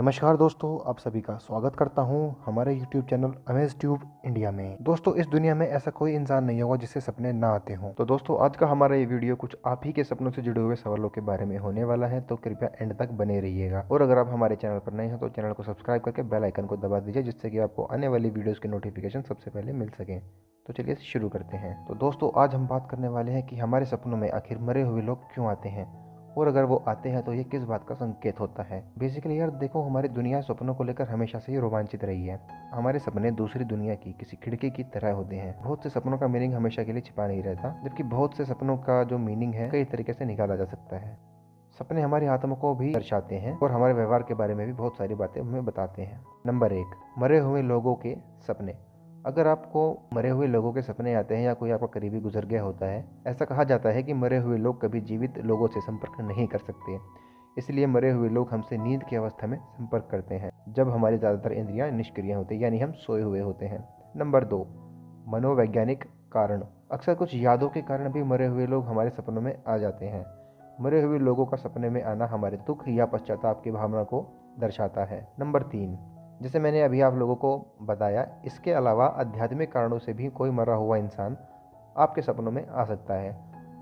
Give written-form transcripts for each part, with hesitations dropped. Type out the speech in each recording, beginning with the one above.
नमस्कार दोस्तों, आप सभी का स्वागत करता हूं हमारे YouTube channel amaze tube India में। दोस्तों, इस दुनिया में ऐसा कोई इंसान नहीं होगा जिससे सपने ना आते हों। तो दोस्तों, आज का हमारा ये वीडियो कुछ आप ही के सपनों से जुड़े हुए सवालों के बारे में होने वाला है, तो कृपया एंड तक बने रहिएगा। और अगर आप हमारे चैनल पर नए हो तो चैनल को सब्सक्राइब करके बेल आइकन को दबा दीजिए, जिससे कि आपको आने वाली वीडियोज़ की नोटिफिकेशन सबसे पहले मिल सके। तो चलिए शुरू करते हैं। तो दोस्तों, आज हम बात करने वाले हैं कि हमारे सपनों में आखिर मरे हुए लोग क्यों आते हैं, और अगर वो आते हैं तो ये किस बात का संकेत होता है। बेसिकली यार देखो, हमारी दुनिया सपनों को लेकर हमेशा से ही रोमांचित रही है। हमारे सपने दूसरी दुनिया की किसी खिड़की की तरह होते हैं। बहुत से सपनों का मीनिंग हमेशा के लिए छिपा नहीं रहता, जबकि बहुत से सपनों का जो मीनिंग है कई तरीके से निकाला जा सकता है। सपने हमारी आत्मा को भी दर्शाते हैं और हमारे व्यवहार के बारे में भी बहुत सारी बातें हमें बताते हैं। नंबर 1, मरे हुए लोगों के सपने। अगर आपको मरे हुए लोगों के सपने आते हैं या कोई आपका करीबी गुजर गया होता है, ऐसा कहा जाता है कि मरे हुए लोग कभी जीवित लोगों से संपर्क नहीं कर सकते। इसलिए मरे हुए लोग हमसे नींद की अवस्था में संपर्क करते हैं, जब हमारी ज़्यादातर इंद्रियां निष्क्रिय होती हैं, यानी हम सोए हुए होते हैं। नंबर 2, मनोवैज्ञानिक कारण। अक्सर कुछ यादों के कारण भी मरे हुए लोग हमारे सपनों में आ जाते हैं। मरे हुए लोगों का सपने में आना हमारे दुख या पश्चाताप की भावना को दर्शाता है। नंबर 3, जैसे मैंने अभी आप लोगों को बताया, इसके अलावा आध्यात्मिक कारणों से भी कोई मरा हुआ इंसान आपके सपनों में आ सकता है।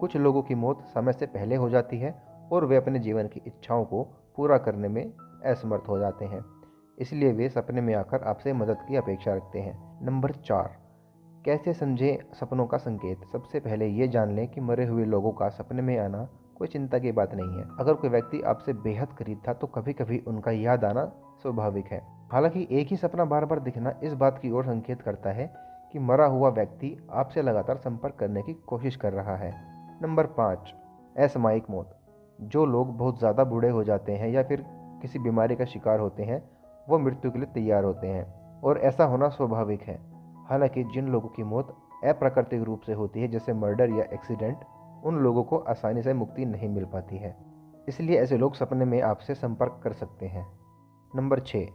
कुछ लोगों की मौत समय से पहले हो जाती है और वे अपने जीवन की इच्छाओं को पूरा करने में असमर्थ हो जाते हैं, इसलिए वे सपने में आकर आपसे मदद की अपेक्षा रखते हैं। नंबर 4, कैसे समझें सपनों का संकेत। सबसे पहले ये जान लें कि मरे हुए लोगों का सपने में आना कोई चिंता की बात नहीं है। अगर कोई व्यक्ति आपसे बेहद करीब था तो कभी कभी उनका याद आना स्वाभाविक है। हालांकि एक ही सपना बार बार दिखना इस बात की ओर संकेत करता है कि मरा हुआ व्यक्ति आपसे लगातार संपर्क करने की कोशिश कर रहा है। नंबर 5, असामयिक मौत। जो लोग बहुत ज़्यादा बूढ़े हो जाते हैं या फिर किसी बीमारी का शिकार होते हैं, वो मृत्यु के लिए तैयार होते हैं, और ऐसा होना स्वाभाविक है। हालांकि जिन लोगों की मौत अप्राकृतिक रूप से होती है, जैसे मर्डर या एक्सीडेंट, उन लोगों को आसानी से मुक्ति नहीं मिल पाती है, इसलिए ऐसे लोग सपने में आपसे संपर्क कर सकते हैं। नंबर 6,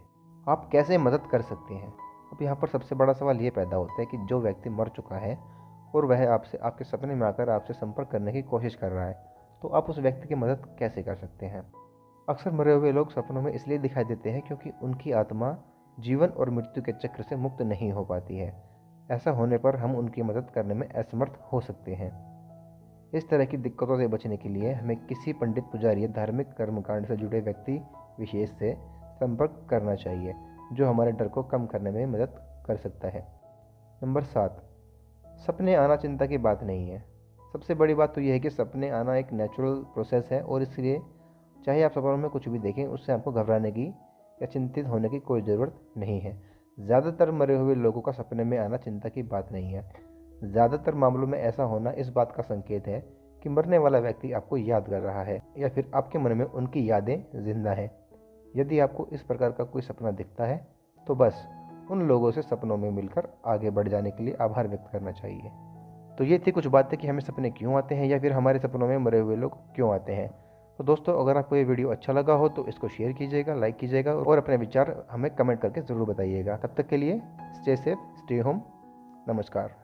आप कैसे मदद कर सकते हैं। अब यहाँ पर सबसे बड़ा सवाल ये पैदा होता है कि जो व्यक्ति मर चुका है और वह आपसे आपके सपने में आकर आपसे संपर्क करने की कोशिश कर रहा है, तो आप उस व्यक्ति की मदद कैसे कर सकते हैं। अक्सर मरे हुए लोग सपनों में इसलिए दिखाई देते हैं क्योंकि उनकी आत्मा जीवन और मृत्यु के चक्र से मुक्त नहीं हो पाती है। ऐसा होने पर हम उनकी मदद करने में असमर्थ हो सकते हैं। इस तरह की दिक्कतों से बचने के लिए हमें किसी पंडित, पुजारी या धार्मिक कर्मकांड से जुड़े व्यक्ति विशेष से संपर्क करना चाहिए, जो हमारे डर को कम करने में मदद कर सकता है। नंबर 7, सपने आना चिंता की बात नहीं है। सबसे बड़ी बात तो यह है कि सपने आना एक नेचुरल प्रोसेस है, और इसलिए चाहे आप सपनों में कुछ भी देखें, उससे आपको घबराने की या चिंतित होने की कोई ज़रूरत नहीं है। ज़्यादातर मरे हुए लोगों का सपने में आना चिंता की बात नहीं है। ज़्यादातर मामलों में ऐसा होना इस बात का संकेत है कि मरने वाला व्यक्ति आपको याद कर रहा है, या फिर आपके मन में उनकी यादें जिंदा हैं। यदि आपको इस प्रकार का कोई सपना दिखता है तो बस उन लोगों से सपनों में मिलकर आगे बढ़ जाने के लिए आभार व्यक्त करना चाहिए। तो ये थी कुछ बातें कि हमें सपने क्यों आते हैं, या फिर हमारे सपनों में मरे हुए लोग क्यों आते हैं। तो दोस्तों, अगर आपको ये वीडियो अच्छा लगा हो तो इसको शेयर कीजिएगा, लाइक कीजिएगा, और अपने विचार हमें कमेंट करके ज़रूर बताइएगा। तब तक के लिए स्टे सेफ, स्टे होम। नमस्कार।